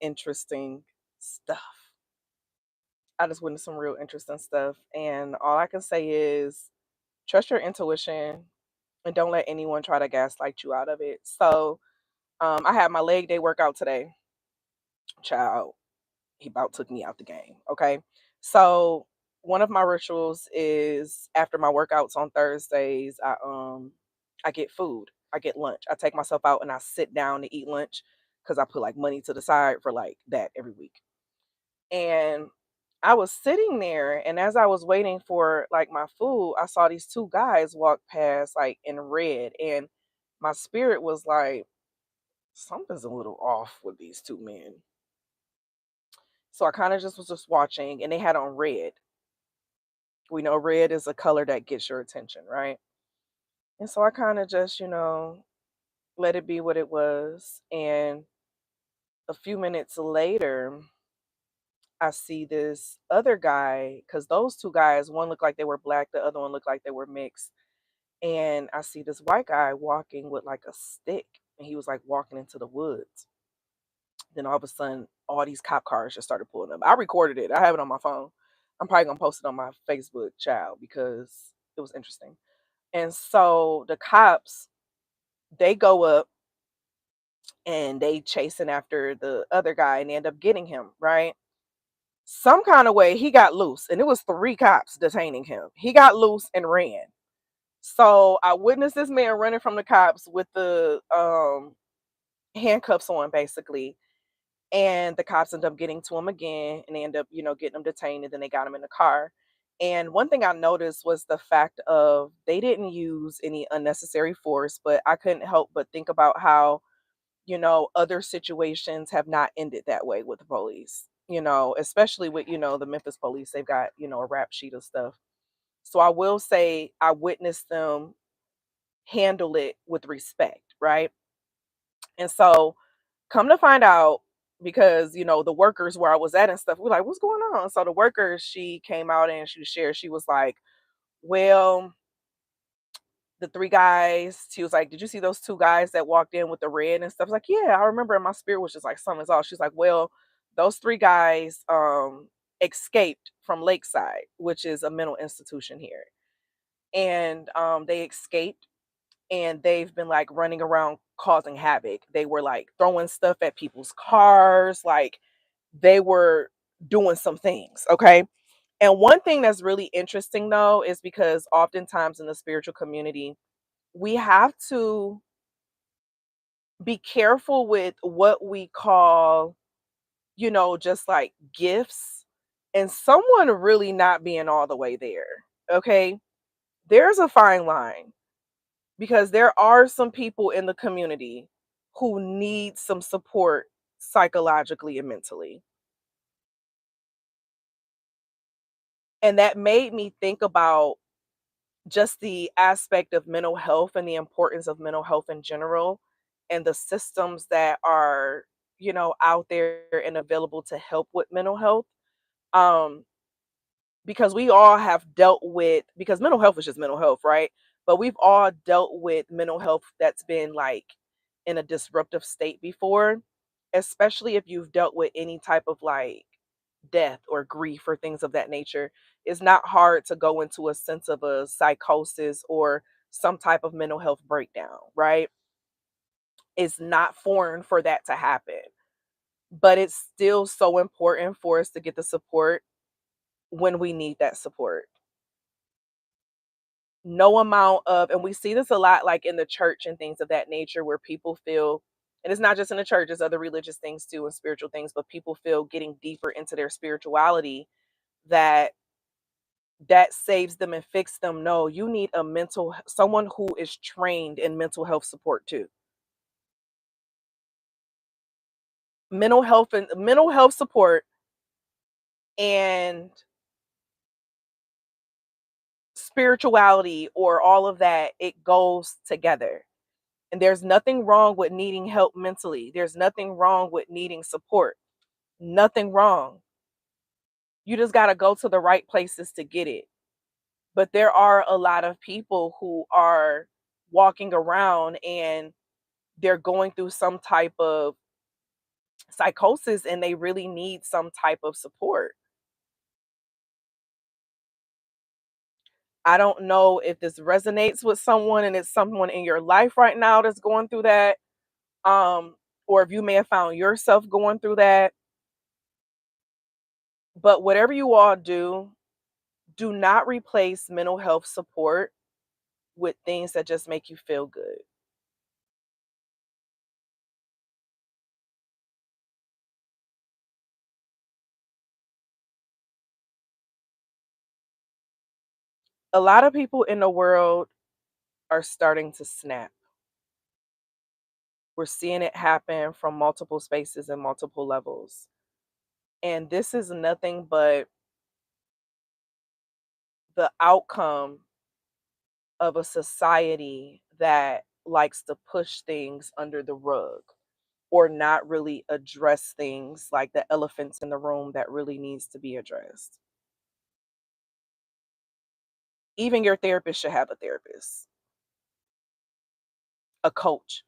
interesting stuff. I just witnessed some real interesting stuff. And all I can say is trust your intuition and don't let anyone try to gaslight you out of it. So I had my leg day workout today. Child, he about took me out the game. Okay. So one of my rituals is after my workouts on Thursdays, I get food. I get lunch. I take myself out and I sit down to eat lunch because I put like money to the side for like that every week. And I was sitting there and as I was waiting for like my food, I saw these two guys walk past like in red. And my spirit was like, something's a little off with these two men. So I kind of just was just watching and they had on red. We know red is a color that gets your attention, right? And so I kind of just, let it be what it was. And a few minutes later, I see this other guy because those two guys, one looked like they were black, the other one looked like they were mixed. And I see this white guy walking with like a stick, and he was like walking into the woods. Then all of a sudden, all these cop cars just started pulling up. I recorded it. I have it on my phone. I'm probably gonna post it on my Facebook, child, because it was interesting. And so the cops, they go up and they chasing after the other guy and they end up getting him, right? Some kind of way he got loose, and it was three cops detaining him. He got loose and ran. So I witnessed this man running from the cops with the handcuffs on, basically. And the cops end up getting to him again, and they end up, getting him detained, and then they got him in the car. And one thing I noticed was the fact of they didn't use any unnecessary force, but I couldn't help but think about how, other situations have not ended that way with the police, especially with, the Memphis police. They've got, a rap sheet of stuff. So I will say I witnessed them handle it with respect, right? And so come to find out, because the workers where I was at and stuff, we're like, what's going on? So the workers, she came out and she shared, she was like, well, the three guys, she was like, did you see those two guys that walked in with the red and stuff? I was like, yeah, I remember. And my spirit was just like, something's off. She's like, well, those three guys escaped from Lakeside, which is a mental institution here. And they escaped and they've been like running around causing havoc. They were like throwing stuff at people's cars, like they were doing some things, okay? And one thing that's really interesting though is because oftentimes in the spiritual community, we have to be careful with what we call, just like gifts and someone really not being all the way there, okay? There's a fine line because there are some people in the community who need some support psychologically and mentally. And that made me think about just the aspect of mental health and the importance of mental health in general and the systems that are, out there and available to help with mental health. Um, because we all have dealt with, because mental health is just mental health, right? But we've all dealt with mental health that's been like in a disruptive state before, especially if you've dealt with any type of like death or grief or things of that nature. It's not hard to go into a sense of a psychosis or some type of mental health breakdown, right? It's not foreign for that to happen, but it's still so important for us to get the support when we need that support. No amount of, and we see this a lot like in the church and things of that nature where people feel, and it's not just in the church, it's other religious things too and spiritual things, but people feel getting deeper into their spirituality that that saves them and fix them. No, you need a someone who is trained in mental health support too. Mental health support and spirituality or all of that, it goes together. And there's nothing wrong with needing help mentally. There's nothing wrong with needing support. Nothing wrong. You just got to go to the right places to get it. But there are a lot of people who are walking around and they're going through some type of psychosis and they really need some type of support. I don't know if this resonates with someone and it's someone in your life right now that's going through that. Um, or if you may have found yourself going through that. But whatever you all do, do not replace mental health support with things that just make you feel good. A lot of people in the world are starting to snap. We're seeing it happen from multiple spaces and multiple levels. And this is nothing but the outcome of a society that likes to push things under the rug or not really address things like the elephants in the room that really needs to be addressed. Even your therapist should have a therapist, a coach,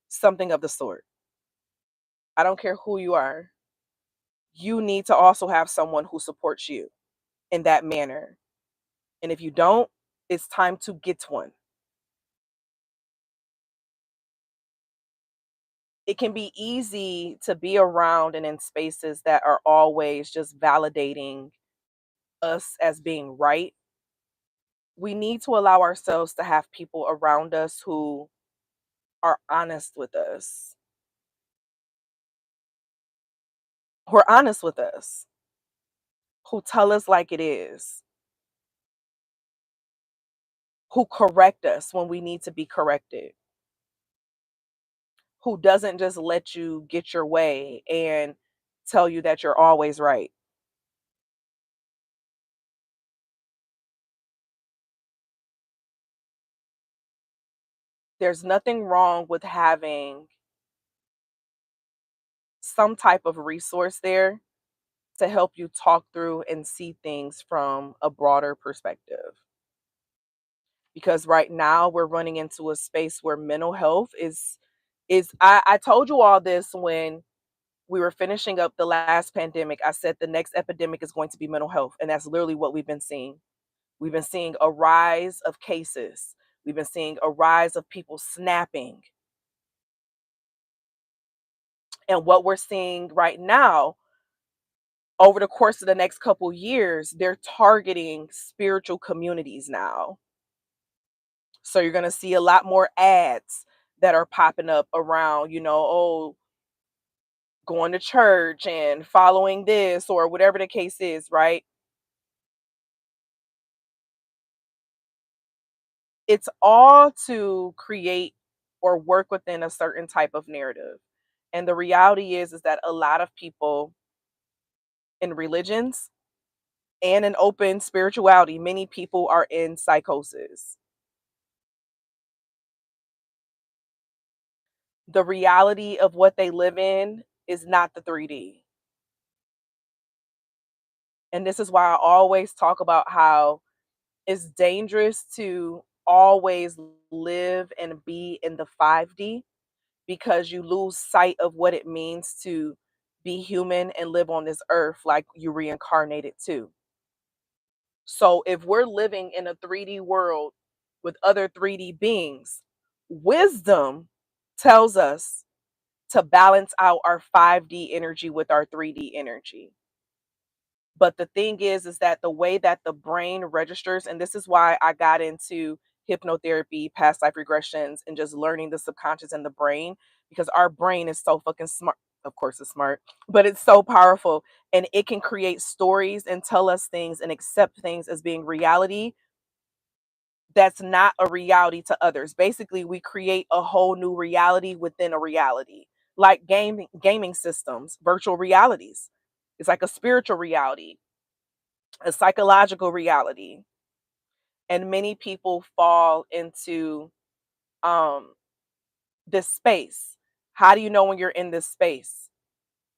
something of the sort. I don't care who you are. You need to also have someone who supports you in that manner. And if you don't, it's time to get one. It can be easy to be around and in spaces that are always just validating us as being right. We need to allow ourselves to have people around us who are honest with us, who are honest with us, who tell us like it is, who correct us when we need to be corrected, who doesn't just let you get your way and tell you that you're always right. There's nothing wrong with having some type of resource there to help you talk through and see things from a broader perspective. Because right now we're running into a space where mental health is I told you all this when we were finishing up the last pandemic. I said the next epidemic is going to be mental health, and that's literally what we've been seeing. We've been seeing a rise of cases. We've been seeing a rise of people snapping. And what we're seeing right now over the course of the next couple years, they're targeting spiritual communities now. So you're going to see a lot more ads that are popping up around, oh, going to church and following this or whatever the case is, right? It's all to create or work within a certain type of narrative. And the reality is that a lot of people in religions and in open spirituality, many people are in psychosis. The reality of what they live in is not the 3D. And this is why I always talk about how it's dangerous to always live and be in the 5D because you lose sight of what it means to be human and live on this earth like you reincarnated too. So if we're living in a 3D world with other 3D beings, wisdom tells us to balance out our 5D energy with our 3D energy. But the thing is that the way that the brain registers, and this is why I got into hypnotherapy, past life regressions, and just learning the subconscious and the brain, because our brain is so fucking smart. Of course, it's smart, but it's so powerful and it can create stories and tell us things and accept things as being reality that's not a reality to others. Basically, we create a whole new reality within a reality, like gaming systems, virtual realities. It's like a spiritual reality, a psychological reality, and many people fall into um this space. How do you know when you're in this space?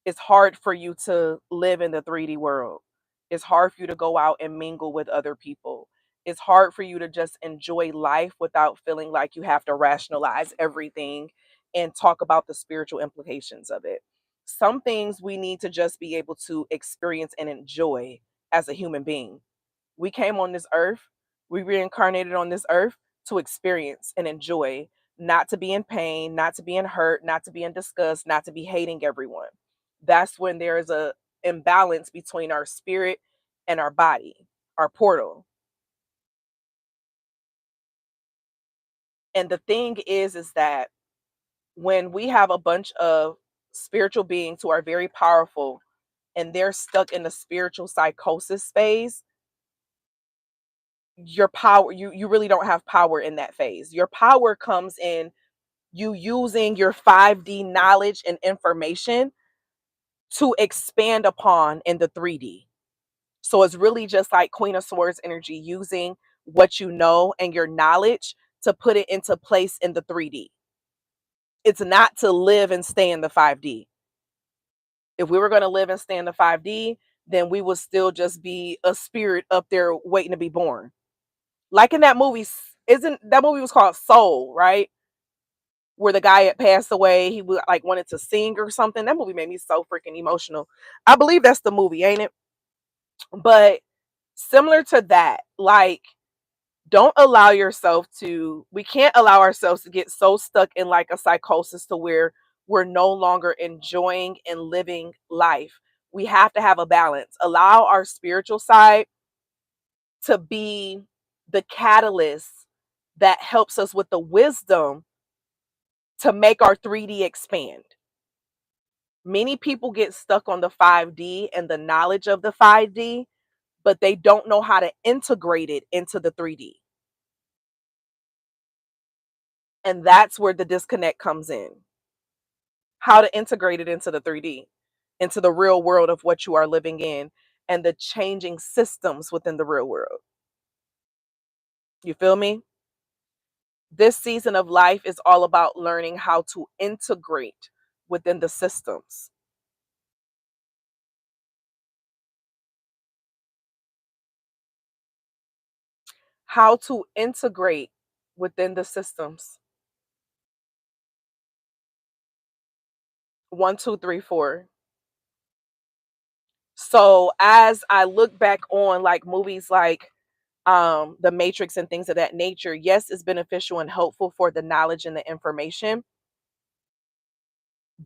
It's hard for you to live in the 3D world. It's hard for you to go out and mingle with other people. It's hard for you to just enjoy life without feeling like you have to rationalize everything and talk about the spiritual implications of it. Some things we need to just be able to experience and enjoy as a human being. We came on this earth, we reincarnated on this earth to experience and enjoy, not to be in pain, not to be in hurt, not to be in disgust, not to be hating everyone. That's when there is a imbalance between our spirit and our body, our portal. And the thing is that when we have a bunch of spiritual beings who are very powerful and they're stuck in the spiritual psychosis phase, your power, you really don't have power in that phase. Your power comes in you using your 5D knowledge and information to expand upon in the 3D. So it's really just like Queen of Swords energy, using what you know and your knowledge to put it into place in the 3D. It's not to live and stay in the 5D. If we were going to live and stay in the 5D, then we would still just be a spirit up there waiting to be born. Like in that movie, isn't that movie was called Soul, right? Where the guy had passed away, he would like wanted to sing or something. That movie made me so freaking emotional. I believe that's the movie, ain't it? But similar to that, like don't allow yourself to we can't allow ourselves to get so stuck in like a psychosis to where we're no longer enjoying and living life. We have to have a balance. Allow our spiritual side to be the catalyst that helps us with the wisdom to make our 3D expand. Many people get stuck on the 5D and the knowledge of the 5D, but they don't know how to integrate it into the 3D. And that's where the disconnect comes in. How to integrate it into the 3D, into the real world of what you are living in and the changing systems within the real world. You feel me? This season of life is all about learning how to integrate within the systems. How to integrate within the systems. 1, 2, 3, 4. So as I look back on like movies like the Matrix and things of that nature, yes, it's beneficial and helpful for the knowledge and the information,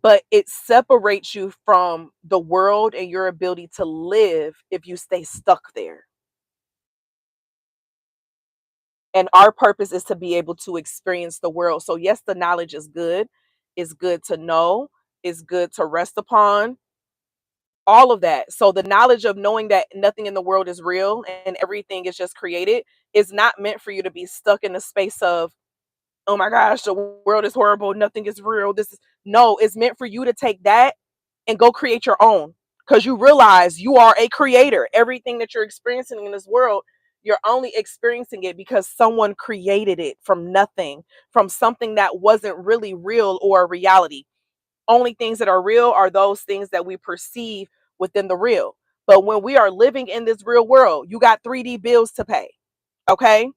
but it separates you from the world and your ability to live if you stay stuck there. And our purpose is to be able to experience the world. So yes, the knowledge is good. It's good to know. It's good to rest upon. All of that. So the knowledge of knowing that nothing in the world is real and everything is just created is not meant for you to be stuck in the space of, oh my gosh, the world is horrible, nothing is real. This is no, it's meant for you to take that and go create your own, because you realize you are a creator. Everything that you're experiencing in this world, you're only experiencing it because someone created it from nothing, from something that wasn't really real or a reality. Only things that are real are those things that we perceive within the real. But when we are living in this real world, you got 3D bills to pay. Okay?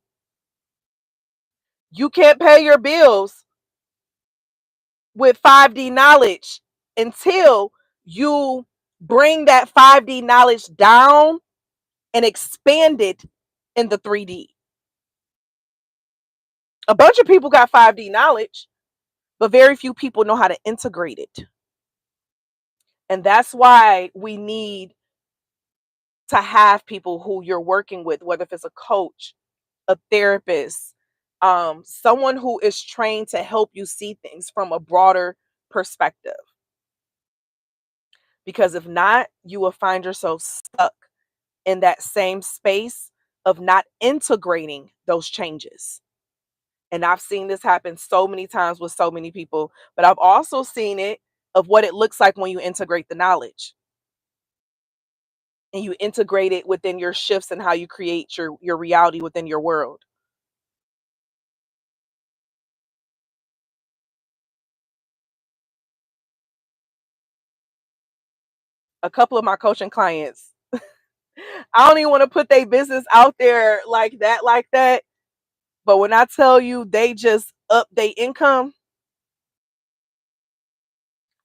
You can't pay your bills with 5D knowledge until you bring that 5D knowledge down and expand it in the 3D. A bunch of people got 5D knowledge, but very few people know how to integrate it. And that's why we need to have people who you're working with, whether if it's a coach, a therapist, someone who is trained to help you see things from a broader perspective. Because if not, you will find yourself stuck in that same space of not integrating those changes. And I've seen this happen so many times with so many people, but I've also seen it of what it looks like when you integrate the knowledge and you integrate it within your shifts and how you create your reality within your world. A couple of my coaching clients, I don't even want to put their business out there like that. But when I tell you they just up their income,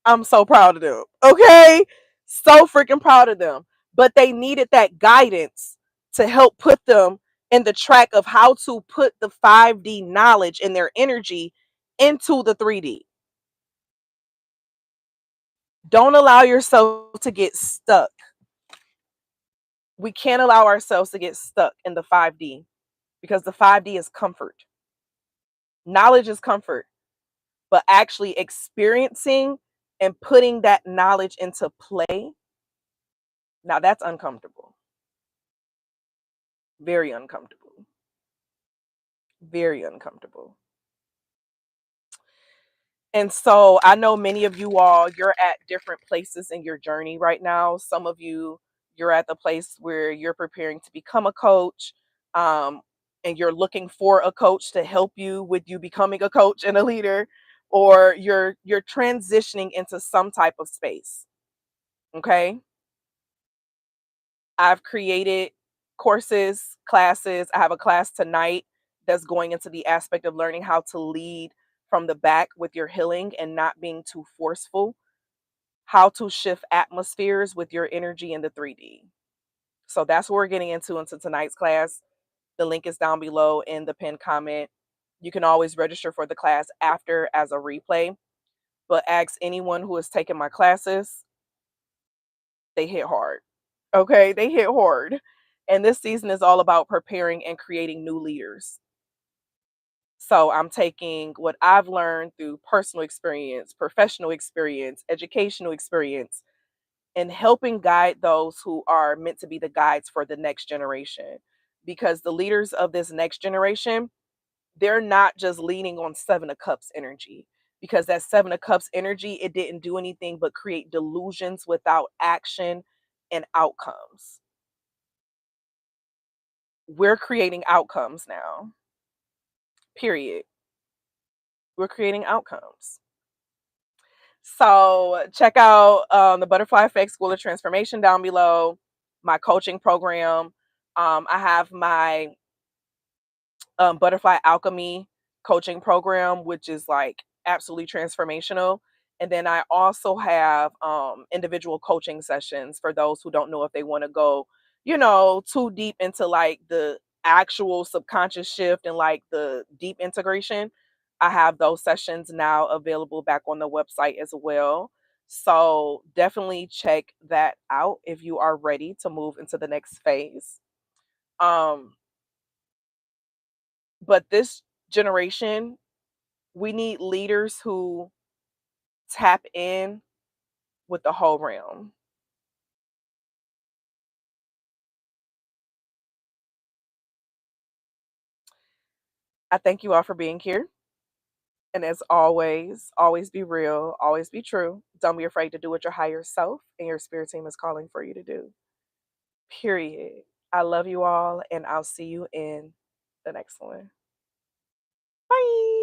I'm so proud of them. Okay? So freaking proud of them. But they needed that guidance to help put them in the track of how to put the 5D knowledge and their energy into the 3D. Don't allow yourself to get stuck. We can't allow ourselves to get stuck in the 5D because the 5D is comfort. Knowledge is comfort, but actually experiencing and putting that knowledge into play, now that's uncomfortable. Very uncomfortable. Very uncomfortable. And so I know many of you all, you're at different places in your journey right now. Some of you, you're at the place where you're preparing to become a coach, um, and you're looking for a coach to help you with you becoming a coach and a leader, or you're transitioning into some type of space. Okay. I've created courses, classes. I have a class tonight that's going into the aspect of learning how to lead from the back with your healing and not being too forceful, how to shift atmospheres with your energy in the 3D. So that's what we're getting into tonight's class. The link is down below in the pinned comment. You can always register for the class after as a replay, but ask anyone who has taken my classes, they hit hard. Okay, they hit hard. And this season is all about preparing and creating new leaders. So I'm taking what I've learned through personal experience, professional experience, educational experience, and helping guide those who are meant to be the guides for the next generation. Because the leaders of this next generation, they're not just leaning on Seven of Cups energy. Because that Seven of Cups energy, it didn't do anything but create delusions without action and outcomes. We're creating outcomes now. Period. We're creating outcomes. So check out the Butterfly Effect School of Transformation down below, my coaching program. I have my Butterfly Alchemy coaching program, which is like absolutely transformational. And then I also have individual coaching sessions for those who don't know if they want to go, too deep into like the actual subconscious shift and like the deep integration. I have those sessions now available back on the website as well. So definitely check that out if you are ready to move into the next phase. Um, but this generation, we need leaders who tap in with the whole realm. I thank you all for being here. And as always, always be real, always be true. Don't be afraid to do what your higher self and your spirit team is calling for you to do. Period. I love you all, and I'll see you in the next one. Bye.